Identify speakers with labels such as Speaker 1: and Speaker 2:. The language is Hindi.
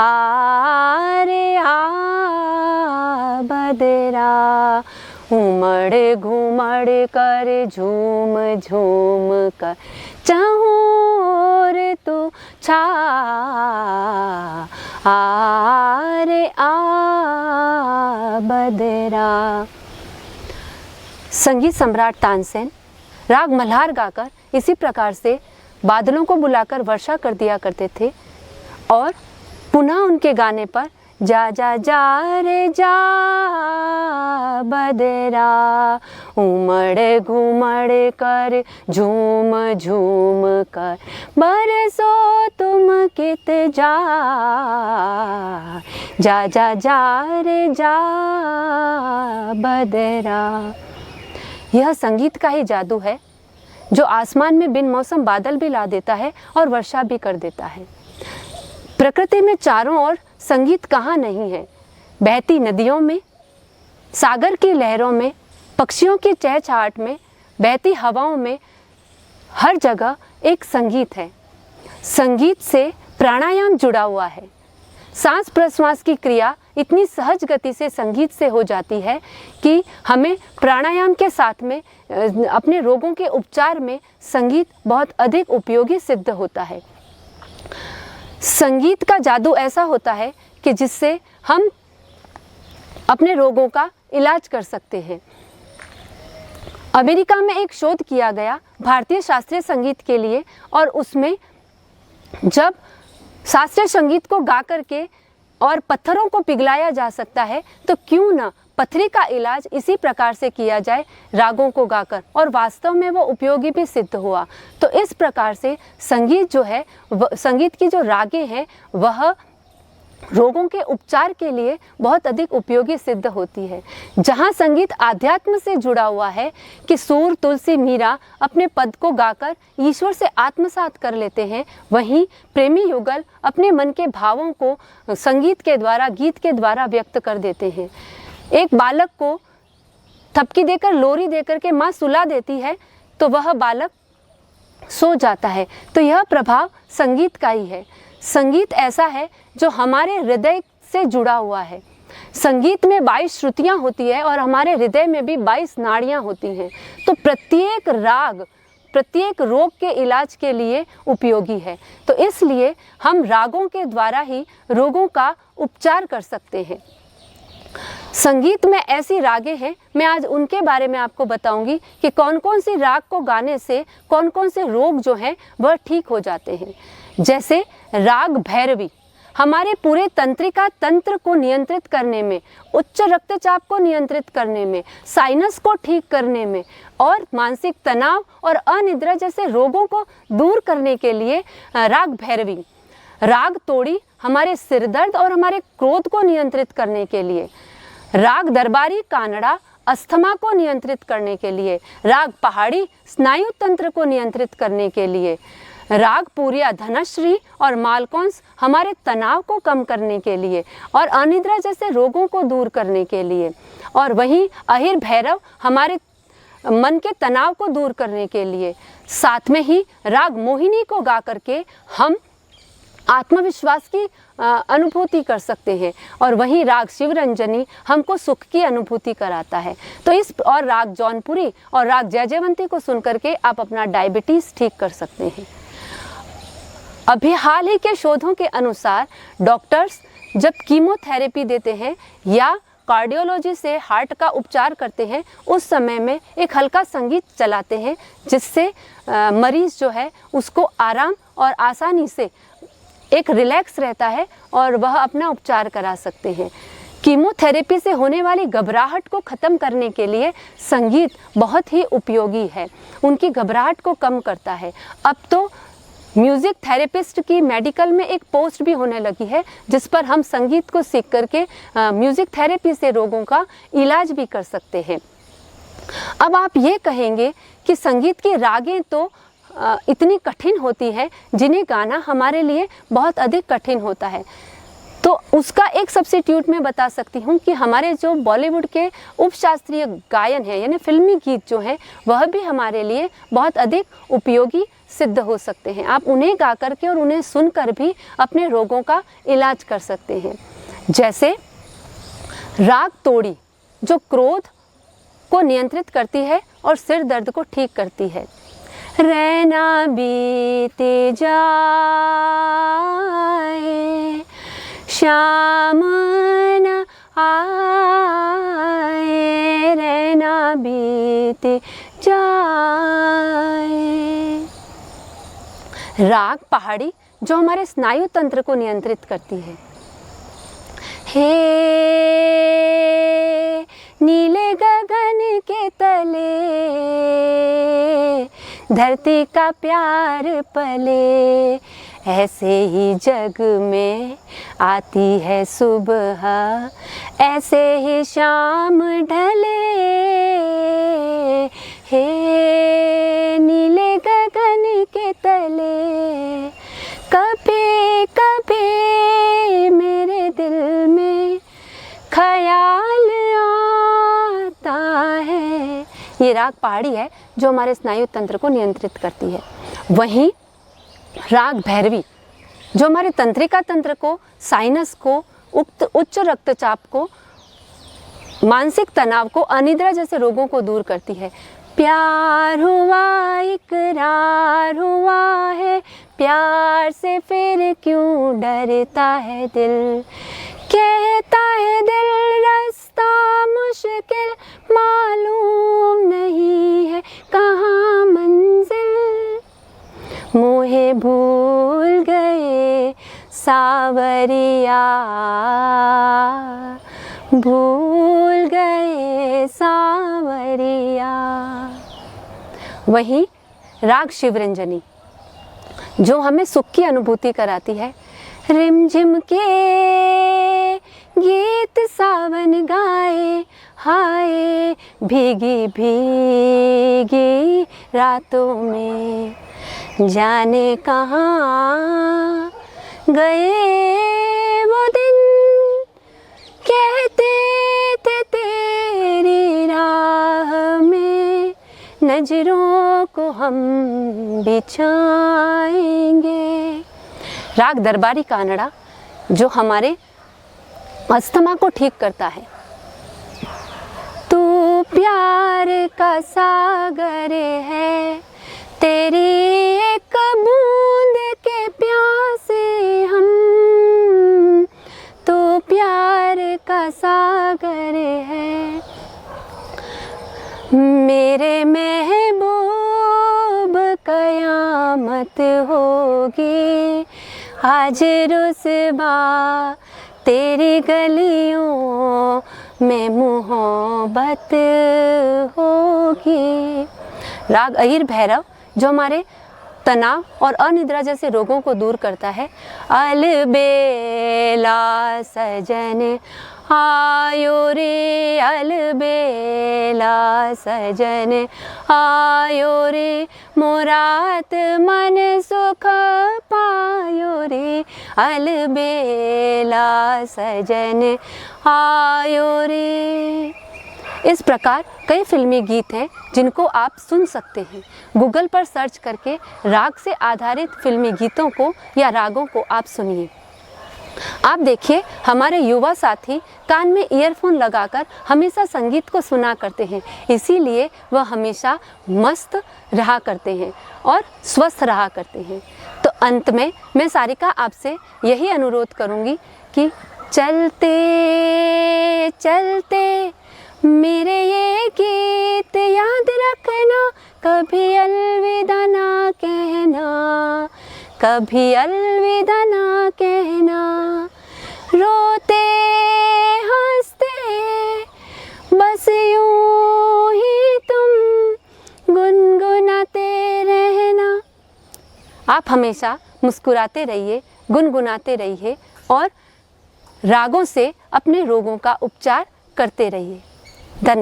Speaker 1: आ रे आ बदरा, उमड़ घुमड़ कर झूम झूम कर चाहूं रे तू छा, आ रे आ बदरा। संगीत सम्राट तानसेन राग मल्हार गाकर इसी प्रकार से बादलों को बुलाकर वर्षा कर दिया करते थे और पुनः उनके गाने पर जा जा जा रे जा बदरा, उमड़ घुमड़ कर झूम झूम कर बरसो तुम कित जा, जा जा जा रे जा बदरा। यह संगीत का ही जादू है जो आसमान में बिन मौसम बादल भी ला देता है और वर्षा भी कर देता है। प्रकृति में चारों ओर संगीत कहाँ नहीं है। बहती नदियों में, सागर की लहरों में, पक्षियों की चहचहाट में, बहती हवाओं में, हर जगह एक संगीत है। संगीत से प्राणायाम जुड़ा हुआ है। सांस प्रश्वास की क्रिया इतनी सहज गति से संगीत से हो जाती है कि हमें प्राणायाम के साथ में अपने रोगों के उपचार में संगीत बहुत अधिक उपयोगी सिद्ध होता है। संगीत का जादू ऐसा होता है कि जिससे हम अपने रोगों का इलाज कर सकते हैं। अमेरिका में एक शोध किया गया भारतीय शास्त्रीय संगीत के लिए और उसमें जब शास्त्रीय संगीत को गा करके और पत्थरों को पिघलाया जा सकता है तो क्यों न पथरी का इलाज इसी प्रकार से किया जाए रागों को गाकर, और वास्तव में वो उपयोगी भी सिद्ध हुआ। तो इस प्रकार से संगीत जो है, संगीत की जो रागें हैं वह रोगों के उपचार के लिए बहुत अधिक उपयोगी सिद्ध होती है। जहाँ संगीत आध्यात्म से जुड़ा हुआ है कि सूर तुलसी मीरा अपने पद को गाकर ईश्वर से आत्मसात कर लेते हैं, वहीं प्रेमी युगल अपने मन के भावों को संगीत के द्वारा, गीत के द्वारा व्यक्त कर देते हैं। एक बालक को थपकी देकर, लोरी देकर के माँ सुला देती है तो वह बालक सो जाता है। तो यह प्रभाव संगीत का ही है। संगीत ऐसा है जो हमारे हृदय से जुड़ा हुआ है। संगीत में 22 श्रुतियाँ होती है और हमारे हृदय में भी 22 नाड़ियाँ होती हैं। तो प्रत्येक राग प्रत्येक रोग के इलाज के लिए उपयोगी है। तो इसलिए हम रागों के द्वारा ही रोगों का उपचार कर सकते हैं। संगीत में ऐसी रागें हैं, मैं आज उनके बारे में आपको बताऊंगी कि कौन कौन सी राग को गाने से कौन कौन से रोग जो हैं वह ठीक हो जाते हैं। जैसे राग भैरवी हमारे पूरे तंत्रिका तंत्र को नियंत्रित करने में, उच्च रक्तचाप को नियंत्रित करने में, साइनस को ठीक करने में और मानसिक तनाव और अनिद्रा जैसे रोगों को दूर करने के लिए राग भैरवी। राग तोड़ी हमारे सिर दर्द और हमारे क्रोध को नियंत्रित करने के लिए। राग दरबारी कानड़ा अस्थमा को नियंत्रित करने के लिए। राग पहाड़ी स्नायु तंत्र को नियंत्रित करने के लिए। राग पूरिया धनश्री और मालकौंस हमारे तनाव को कम करने के लिए और अनिद्रा जैसे रोगों को दूर करने के लिए। और वहीं अहिर भैरव हमारे मन के तनाव को दूर करने के लिए। साथ में ही राग मोहिनी को गा करके हम आत्मविश्वास की अनुभूति कर सकते हैं। और वहीं राग शिवरंजनी हमको सुख की अनुभूति कराता है। तो इस और राग जौनपुरी और राग जयजयवंती को सुन करके आप अपना डायबिटीज़ ठीक कर सकते हैं। अभी हाल ही के शोधों के अनुसार डॉक्टर्स जब कीमोथेरेपी देते हैं या कार्डियोलॉजी से हार्ट का उपचार करते हैं, उस समय में एक हल्का संगीत चलाते हैं जिससे मरीज जो है उसको आराम और आसानी से एक रिलैक्स रहता है और वह अपना उपचार करा सकते हैं। कीमोथेरेपी से होने वाली घबराहट को ख़त्म करने के लिए संगीत बहुत ही उपयोगी है, उनकी घबराहट को कम करता है। अब तो म्यूज़िक थेरेपिस्ट की मेडिकल में एक पोस्ट भी होने लगी है जिस पर हम संगीत को सीख करके म्यूज़िक थेरेपी से रोगों का इलाज भी कर सकते हैं। अब आप ये कहेंगे कि संगीत की रागें तो इतनी कठिन होती है जिन्हें गाना हमारे लिए बहुत अधिक कठिन होता है। तो उसका एक सब्स्टिट्यूट मैं बता सकती हूँ कि हमारे जो बॉलीवुड के उपशास्त्रीय गायन है यानी फिल्मी गीत जो हैं वह भी हमारे लिए बहुत अधिक उपयोगी सिद्ध हो सकते हैं। आप उन्हें गा करके और उन्हें सुनकर भी अपने रोगों का इलाज कर सकते हैं। जैसे राग तोड़ी जो क्रोध को नियंत्रित करती है और सिर दर्द को ठीक करती है। रैना बीते जाए शाम न आए, रैना बीते जाए। राग पहाड़ी जो हमारे स्नायु तंत्र को नियंत्रित करती है। हे नीले गगन के तले धरती का प्यार पले, ऐसे ही जग में आती है सुबह, ऐसे ही शाम ढले। हे नीले गगन के तले कभी कभी मेरे दिल में ख्याल आता है। ये राग पहाड़ी है जो हमारे स्नायु तंत्र को नियंत्रित करती है। वहीं राग भैरवी जो हमारे तंत्रिका तंत्र को, साइनस को, उच्च रक्तचाप को, मानसिक तनाव को, अनिद्रा जैसे रोगों को दूर करती है। प्यार हुआ इकरार हुआ है, प्यार से फिर क्यों डरता है दिल, कहता है दिल रास्ता मुश्किल, मालूम नहीं है कहाँ मंजिल, मोहे भूल गए सावरिया, भूल गए सावरिया। वहीं राग शिवरंजनी जो हमें सुख की अनुभूति कराती है। रिमझिम के गीत सावन गाए, हाय भीगी भीगी रातों में, जाने कहाँ गए वो दिन, कहते थे तेरी राह में नजरों को हम बिछाएंगे। राग दरबारी कानड़ा जो हमारे अस्थमा को ठीक करता है। तू प्यार का सागर है, तेरी एक बूंद के प्यासे हम, तू प्यार का सागर है। मेरे महबूब कयामत होगी आज रुसवा, तेरी गलियों में मोहब्बत होगी। राग अहिर भैरव जो हमारे तनाव और अनिद्रा जैसे रोगों को दूर करता है। अलबेला सजन आयो रे, अलबेला सजन आयो रे, मुराद मन सुख पायो रे, अलबेला सजन आयो रे। इस प्रकार कई फिल्मी गीत हैं जिनको आप सुन सकते हैं। गूगल पर सर्च करके राग से आधारित फिल्मी गीतों को या रागों को आप सुनिए। आप देखिए हमारे युवा साथी कान में ईयरफोन लगाकर हमेशा संगीत को सुना करते हैं, इसीलिए वह हमेशा मस्त रहा करते हैं और स्वस्थ रहा करते हैं। तो अंत में मैं सारिका आपसे यही अनुरोध करूँगी कि चलते चलते मेरे ये गीत याद रखना, कभी अलविदा ना कहना, कभी अलविदा ना कहना। रोते हंसते बस यूं ही तुम गुनगुनाते रहना। आप हमेशा मुस्कुराते रहिए, गुनगुनाते रहिए और रागों से अपने रोगों का उपचार करते रहिए। धन्यवाद।